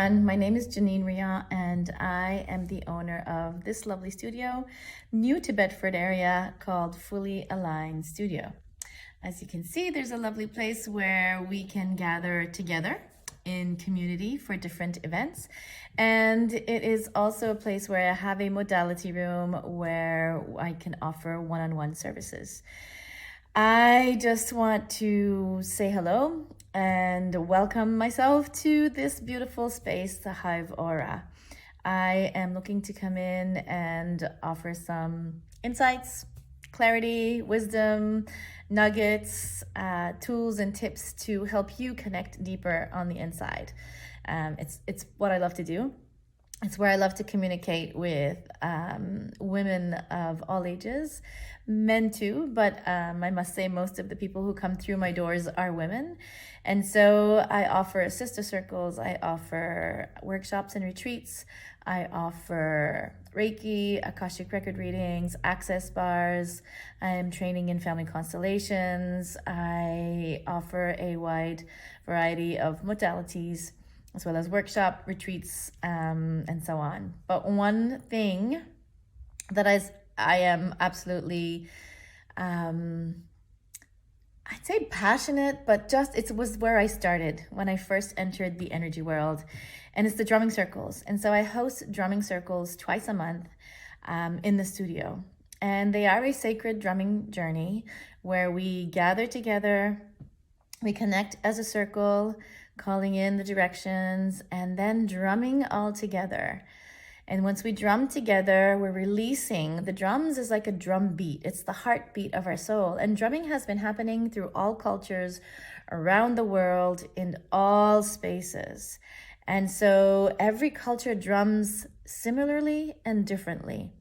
everyone. My name is Jeannine Riant and I am the owner of this lovely studio, new to Bedford area, called Fully Aligned Studio. As you can see, there's a lovely place where we can gather together in community for different events. And it is also a place where I have a modality room where I can offer one-on-one services. I just want to say hello and welcome myself to this beautiful space, the Hiveaura. I am looking to come in and offer some insights, clarity, wisdom, nuggets, tools and tips to help you connect deeper on the inside. It's what I love to do. It's where I love to communicate with women of all ages, men too, but I must say most of the people who come through my doors are women. And so I offer sister circles, I offer workshops and retreats, I offer Reiki, Akashic record readings, access bars, I am training in family constellations, I offer a wide variety of modalities, as well as workshop, retreats, and so on. But one thing that I am absolutely, I'd say passionate, but it was where I started when I first entered the energy world, and it's the drumming circles. And so I host drumming circles twice a month in the studio. And they are a sacred drumming journey where we gather together, we connect as a circle, calling in the directions, and then drumming all together. And once we drum together, we're releasing. The drums is like a drum beat. It's the heartbeat of our soul. And drumming has been happening through all cultures around the world in all spaces. And so every culture drums similarly and differently.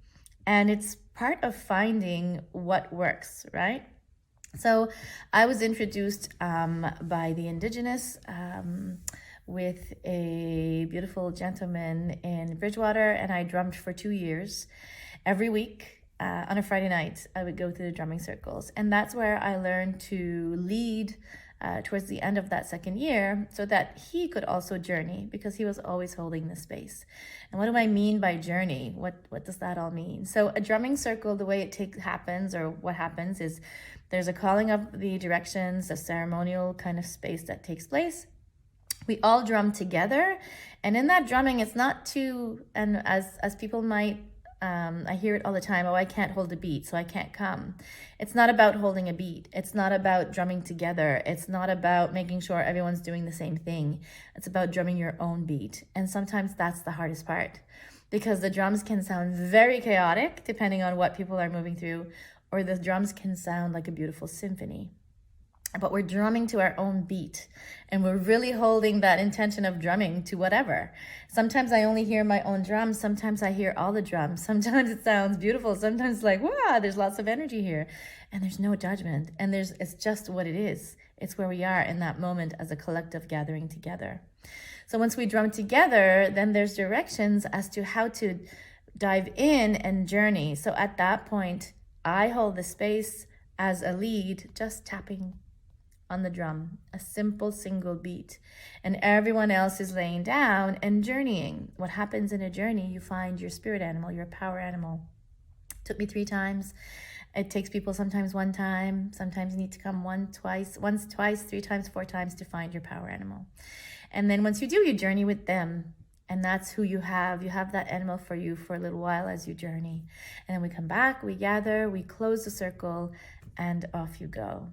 And it's part of finding what works, right? So I was introduced by the Indigenous with a beautiful gentleman in Bridgewater, and I drummed for 2 years. Every week on a Friday night, I would go through the drumming circles. And that's where I learned to lead towards the end of that second year so that he could also journey, because he was always holding the space. And what do I mean by journey? What does that all mean? So a drumming circle, the way happens is there's a calling of the directions, a ceremonial kind of space that takes place. We all drum together, and in that drumming, it's not too, and as people might, I hear it all the time, oh, I can't hold a beat, so I can't come. It's not about holding a beat. It's not about drumming together. It's not about making sure everyone's doing the same thing. It's about drumming your own beat. And sometimes that's the hardest part, because the drums can sound very chaotic depending on what people are moving through, or the drums can sound like a beautiful symphony. But we're drumming to our own beat, and we're really holding that intention of drumming to whatever. Sometimes I only hear my own drums. Sometimes I hear all the drums. Sometimes it sounds beautiful. Sometimes it's like, wow, there's lots of energy here, and there's no judgment. And it's just what it is. It's where we are in that moment as a collective gathering together. So once we drum together, then there's directions as to how to dive in and journey. So at that point, I hold the space as a lead, just tapping on the drum, a simple single beat, and everyone else is laying down and journeying. What happens in a journey, you find your spirit animal, your power animal. It took me 3 times. It takes people sometimes 1 time. Sometimes you need to come once, twice, 3 times, 4 times to find your power animal. And then once you do, you journey with them. And that's who you have. You have that animal for you for a little while as you journey. And then we come back, we gather, we close the circle, and off you go.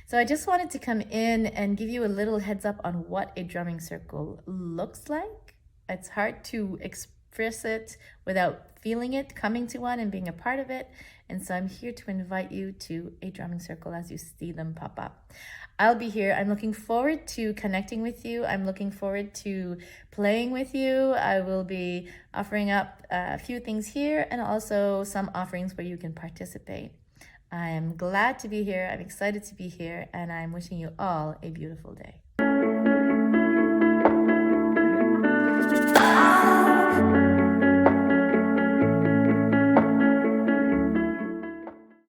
So I just wanted to come in and give you a little heads up on what a drumming circle looks like. It's hard to express it without feeling it, coming to one and being a part of it. And so I'm here to invite you to a drumming circle as you see them pop up. I'll be here. I'm looking forward to connecting with you. I'm looking forward to playing with you. I will be offering up a few things here and also some offerings where you can participate. I'm glad to be here. I'm excited to be here, and I'm wishing you all a beautiful day.